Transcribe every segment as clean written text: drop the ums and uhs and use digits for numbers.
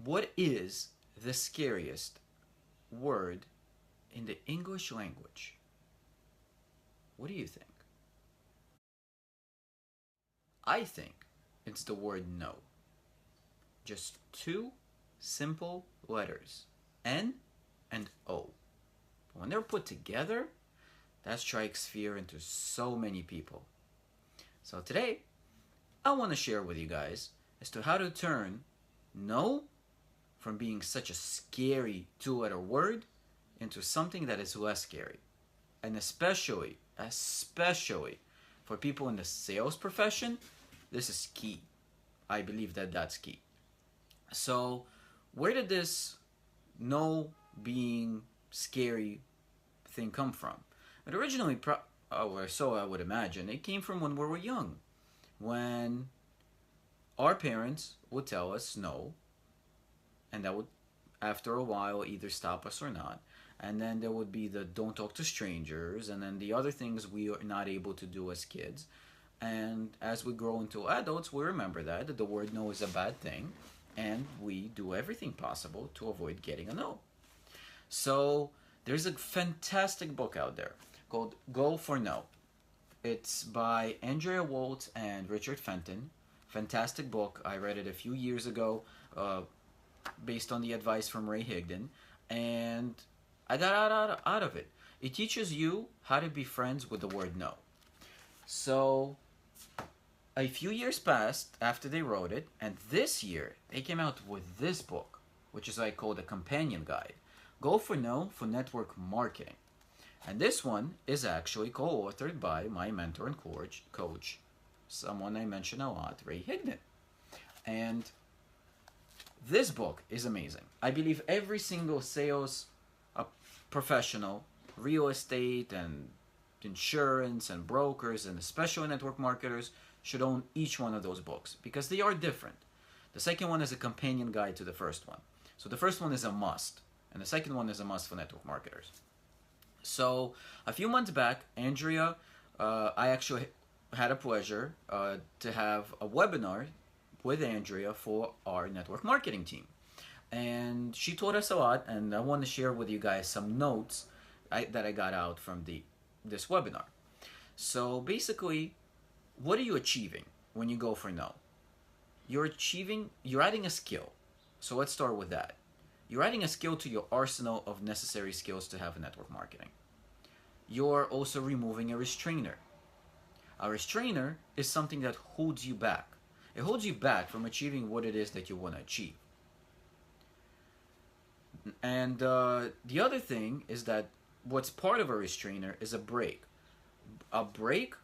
What is the scariest word in the English language? What do you think? I think it's the word no. Just two simple letters, N and O. When they're put together, that strikes fear into so many people. So today, I want to share with you guys as to how to turn no from being such a scary two-letter word into something that is less scary. And especially for people in the sales profession, this is key. I believe that that's key. So, where did this no being scary thing come from? It originally, or so I would imagine, it came from when we were young. When our parents would tell us no, and that would, after a while, either stop us or not. And then there would be the don't talk to strangers, and then the other things we are not able to do as kids. And as we grow into adults, we remember that the word no is a bad thing, and we do everything possible to avoid getting a no. So there's a fantastic book out there called Go for No. It's by Andrea Waltz and Richard Fenton. Fantastic book. I read it a few years ago, based on the advice from Ray Higdon, and I got out of it. It teaches you how to be friends with the word no. So a few years passed after they wrote it, and this year they came out with this book, which is I call the companion guide. Go for No for Network Marketing. And this one is actually co-authored by my mentor and coach, someone I mention a lot, Ray Higdon. And this book is amazing. I believe every single sales professional, real estate and insurance and brokers and especially network marketers should own each one of those books because they are different. The second one is a companion guide to the first one. So the first one is a must, and the second one is a must for network marketers. So a few months back, Andrea, I actually had a pleasure to have a webinar with Andrea for our network marketing team. And she taught us a lot, and I want to share with you guys some notes that I got out from this webinar. So basically, what are you achieving when you go for no? You're adding a skill. So let's start with that. You're adding a skill to your arsenal of necessary skills to have a network marketing. You're also removing a restrainer. A restrainer is something that holds you back. It holds you back from achieving what it is that you want to achieve. And the other thing is that what's part of a restrainer is a brake. A brake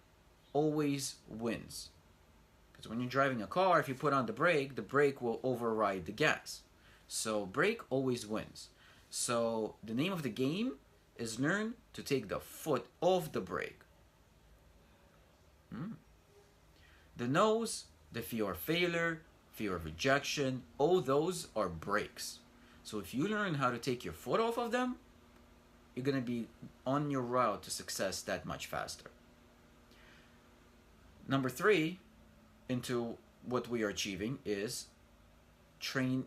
always wins. Because when you're driving a car, if you put on the brake will override the gas. So brake always wins. So the name of the game is learn to take the foot off the brake. The no's, the fear of failure, fear of rejection, all those are brakes. So if you learn how to take your foot off of them, you're going to be on your route to success that much faster. Number 3, into what we are achieving is training.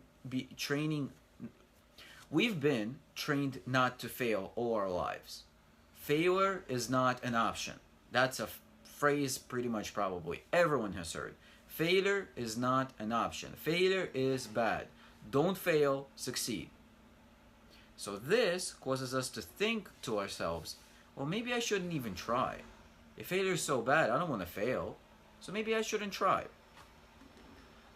We've been trained not to fail all our lives. Failure is not an option. That's a phrase pretty much probably everyone has heard. Failure is not an option. Failure is bad. Don't fail, succeed. So this causes us to think to ourselves, well, maybe I shouldn't even try. If failure is so bad, I don't want to fail, so maybe I shouldn't try.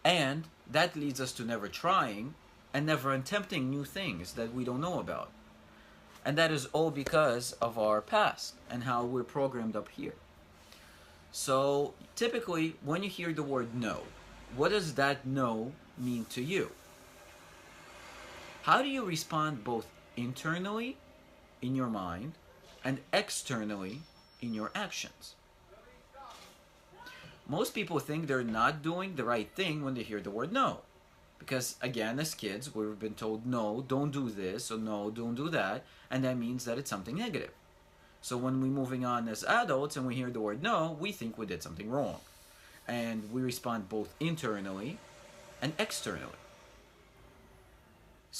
And that leads us to never trying and never attempting new things that we don't know about. And that is all because of our past and how we're programmed up here. So typically, when you hear the word no, what does that no mean to you? How do you respond both internally in your mind and externally in your actions? Most people think they're not doing the right thing when they hear the word no. Because again, as kids, we've been told no, don't do this, or no, don't do that, and that means that it's something negative. So when we're moving on as adults and we hear the word no, we think we did something wrong. And we respond both internally and externally.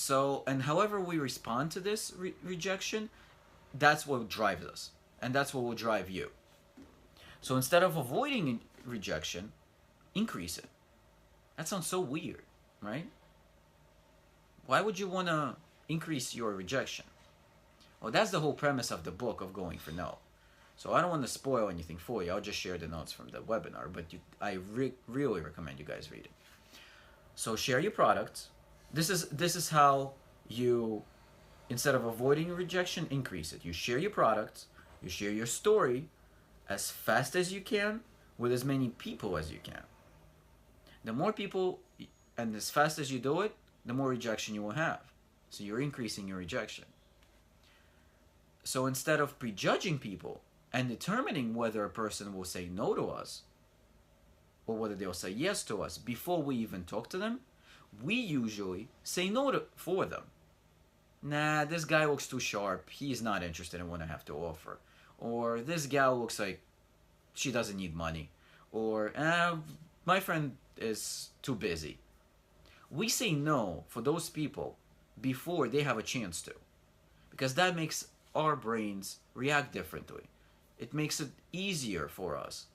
So, and however we respond to this rejection, that's what drives us. And that's what will drive you. So instead of avoiding rejection, increase it. That sounds so weird, right? Why would you want to increase your rejection? Well, that's the whole premise of the book of Going for No. So I don't want to spoil anything for you. I'll just share the notes from the webinar, but I really recommend you guys read it. So share your products. This is how you, instead of avoiding rejection, increase it. You share your products. You share your story as fast as you can with as many people as you can. The more people and as fast as you do it, the more rejection you will have. So you're increasing your rejection. So instead of prejudging people and determining whether a person will say no to us or whether they'll say yes to us before we even talk to them, we usually say no for them. Nah, this guy looks too sharp. He's not interested in what I have to offer. Or this gal looks like she doesn't need money. Or my friend is too busy. We say no for those people before they have a chance to. Because that makes our brains react differently. It makes it easier for us.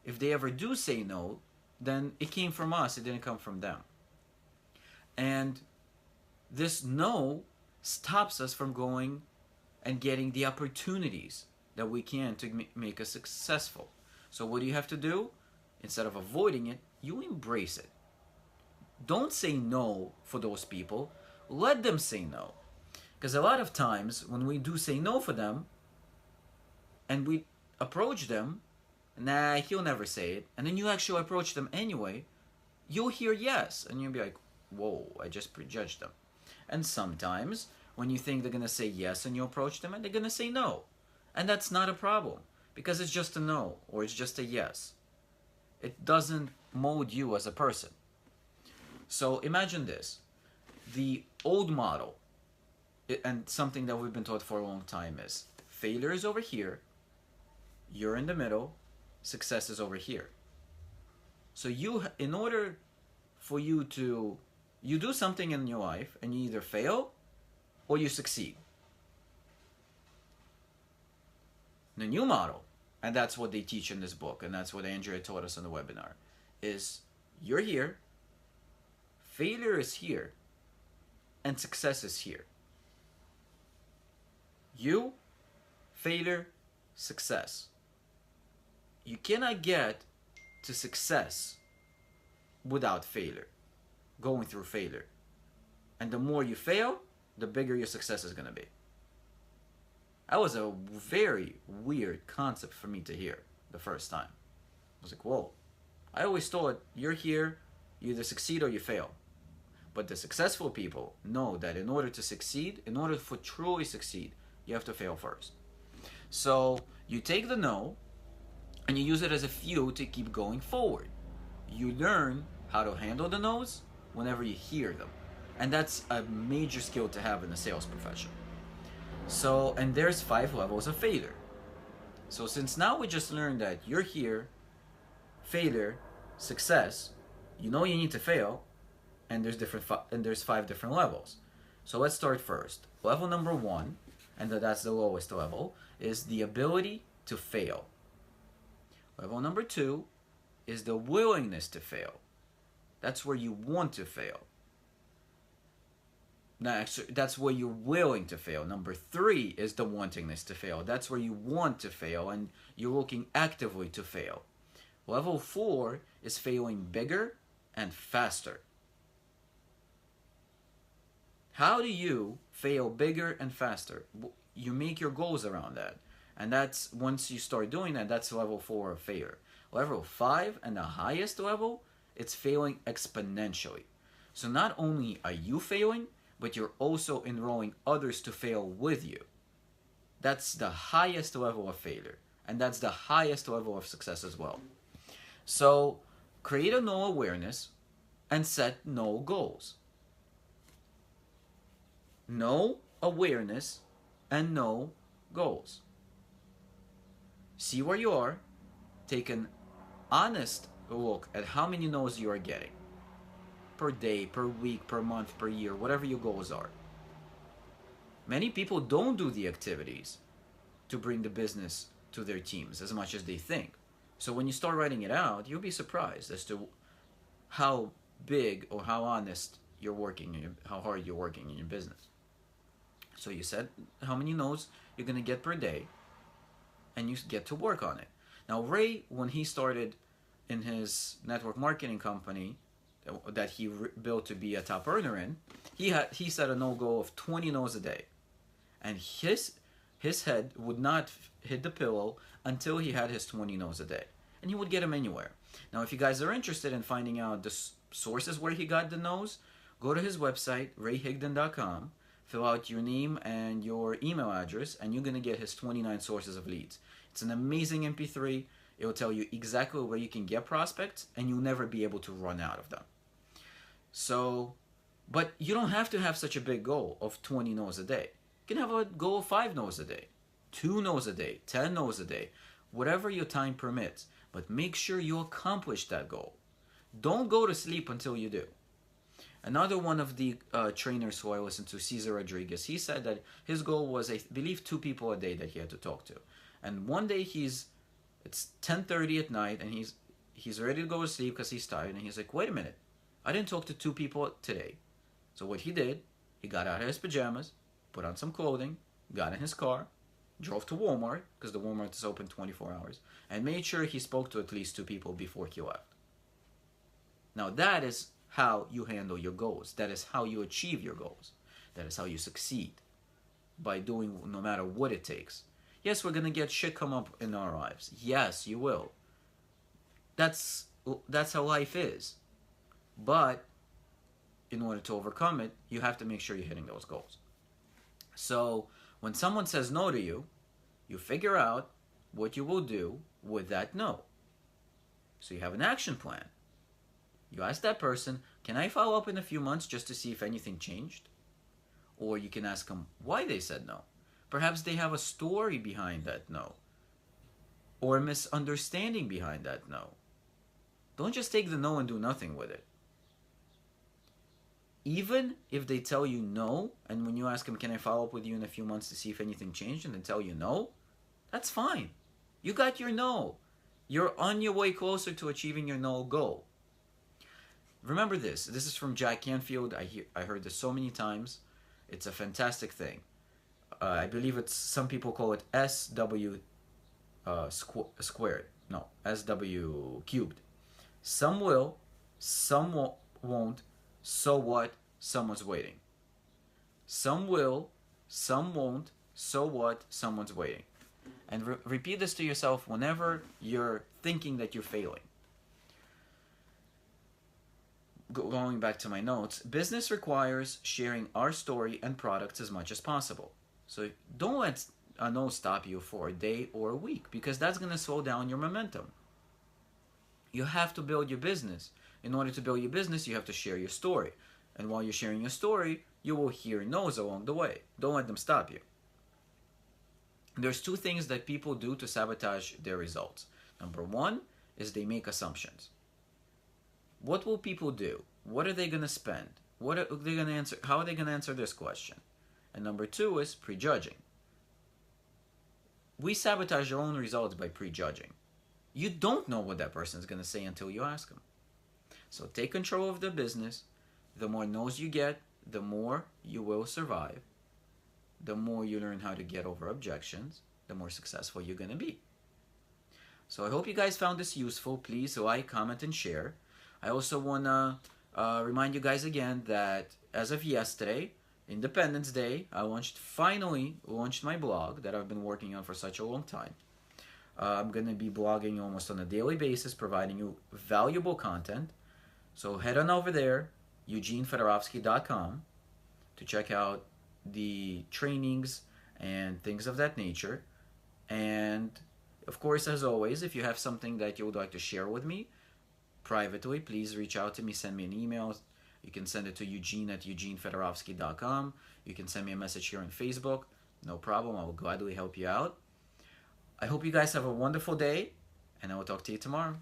If they ever do say no, then it came from us, it didn't come from them. And this no stops us from going and getting the opportunities that we can to make us successful. So what do you have to do? Instead of avoiding it, you embrace it. Don't say no for those people. Let them say no. Because a lot of times when we do say no for them and we approach them, nah, he'll never say it, and then you actually approach them anyway, you'll hear yes, and you'll be like, whoa, I just prejudged them. And sometimes when you think they're going to say yes and you approach them and they're going to say no. And that's not a problem because it's just a no or it's just a yes. It doesn't mold you as a person. So imagine this. The old model, and something that we've been taught for a long time, is failure is over here, you're in the middle, success is over here. So in order for you to, you do something in your life and you either fail or you succeed. The new model, and that's what they teach in this book, and that's what Andrea taught us in the webinar, is you're here, failure is here, and success is here. You, failure, success. You cannot get to success without failure, going through failure. And the more you fail, the bigger your success is going to be. That was a very weird concept for me to hear the first time. I was like, whoa. I always thought you're here, you either succeed or you fail. But the successful people know that in order to succeed, in order to truly succeed, you have to fail first. So you take the no and you use it as a fuel to keep going forward. You learn how to handle the no's whenever you hear them. And that's a major skill to have in the sales profession. So, and there's 5 levels of failure. So since now we just learned that you're here, failure, success, you know you need to fail, and there's 5 different levels. So let's start first. Level number 1, and that's the lowest level, is the ability to fail. Level number 2 is the willingness to fail. That's where you want to fail. Now, that's where you're willing to fail. Number 3 is the wantingness to fail. That's where you want to fail and you're looking actively to fail. Level 4 is failing bigger and faster. How do you fail bigger and faster? You make your goals around that. And that's, once you start doing that, that's level 4 of failure. Level 5 and the highest level, it's failing exponentially. So not only are you failing, but you're also enrolling others to fail with you. That's the highest level of failure. And that's the highest level of success as well. So create a no awareness and set no goals. No awareness and no goals. See where you are. Take an honest look at how many no's you are getting. Per day, per week, per month, per year, whatever your goals are. Many people don't do the activities to bring the business to their teams as much as they think. So when you start writing it out, you'll be surprised as to how big or how honest you're working and how hard you're working in your business. So you said how many no's you're going to get per day, and you get to work on it. Now, Ray, when he started in his network marketing company that he built to be a top earner in, he set a no goal of 20 no's a day, and his head would not hit the pillow until he had his 20 no's a day, and he would get them anywhere. Now, if you guys are interested in finding out the sources where he got the no's, go to his website, rayhigdon.com, fill out your name and your email address, and you're going to get his 29 sources of leads. It's an amazing MP3. It will tell you exactly where you can get prospects, and you'll never be able to run out of them. So, but you don't have to have such a big goal of 20 no's a day. You can have a goal of 5 no's a day, 2 no's a day, 10 no's a day, whatever your time permits. But make sure you accomplish that goal. Don't go to sleep until you do. Another one of the trainers who I listened to, Cesar Rodriguez, he said that his goal was, I believe, 2 people a day that he had to talk to. And one day it's 10:30 at night, and he's ready to go to sleep because he's tired, and he's like, wait a minute, I didn't talk to 2 people today. So what he did, he got out of his pajamas, put on some clothing, got in his car, drove to Walmart, because the Walmart is open 24 hours, and made sure he spoke to at least 2 people before he left. Now that is how you handle your goals. That is how you achieve your goals. That is how you succeed, by doing no matter what it takes. Yes, we're going to get shit come up in our lives. Yes, you will. That's how life is. But in order to overcome it, you have to make sure you're hitting those goals. So when someone says no to you, you figure out what you will do with that no. So you have an action plan. You ask that person, can I follow up in a few months just to see if anything changed? Or you can ask them why they said no. Perhaps they have a story behind that no, or a misunderstanding behind that no. Don't just take the no and do nothing with it. Even if they tell you no, and when you ask them, can I follow up with you in a few months to see if anything changed, and they tell you no, that's fine. You got your no. You're on your way closer to achieving your no goal. Remember this. This is from Jack Canfield. I heard this so many times. It's a fantastic thing. I believe it's, some people call it SW squared. No, SW cubed. Some will, some won't. So what? Someone's waiting. Some will, some won't. So what? Someone's waiting. And repeat this to yourself whenever you're thinking that you're failing. Going back to my notes, business requires sharing our story and products as much as possible. So don't let a no stop you for a day or a week, because that's going to slow down your momentum. You have to build your business. In order to build your business, you have to share your story. And while you're sharing your story, you will hear no's along the way. Don't let them stop you. There's 2 things that people do to sabotage their results. Number 1 is they make assumptions. What will people do? What are they going to spend? What are they going to answer? How are they going to answer this question? And number 2 is prejudging. We sabotage our own results by prejudging. You don't know what that person is going to say until you ask them. So take control of the business. The more no's you get, the more you will survive. The more you learn how to get over objections, the more successful you're going to be. So I hope you guys found this useful. Please like, comment, and share. I also want to remind you guys again that as of yesterday, Independence Day, I finally launched my blog that I've been working on for such a long time. I'm going to be blogging almost on a daily basis, providing you valuable content. So head on over there, eugenefedorovsky.com, to check out the trainings and things of that nature. And of course, as always, if you have something that you would like to share with me privately, please reach out to me, send me an email. You can send it to eugene@eugenefedorovsky.com. You can send me a message here on Facebook. No problem. I will gladly help you out. I hope you guys have a wonderful day, and I will talk to you tomorrow.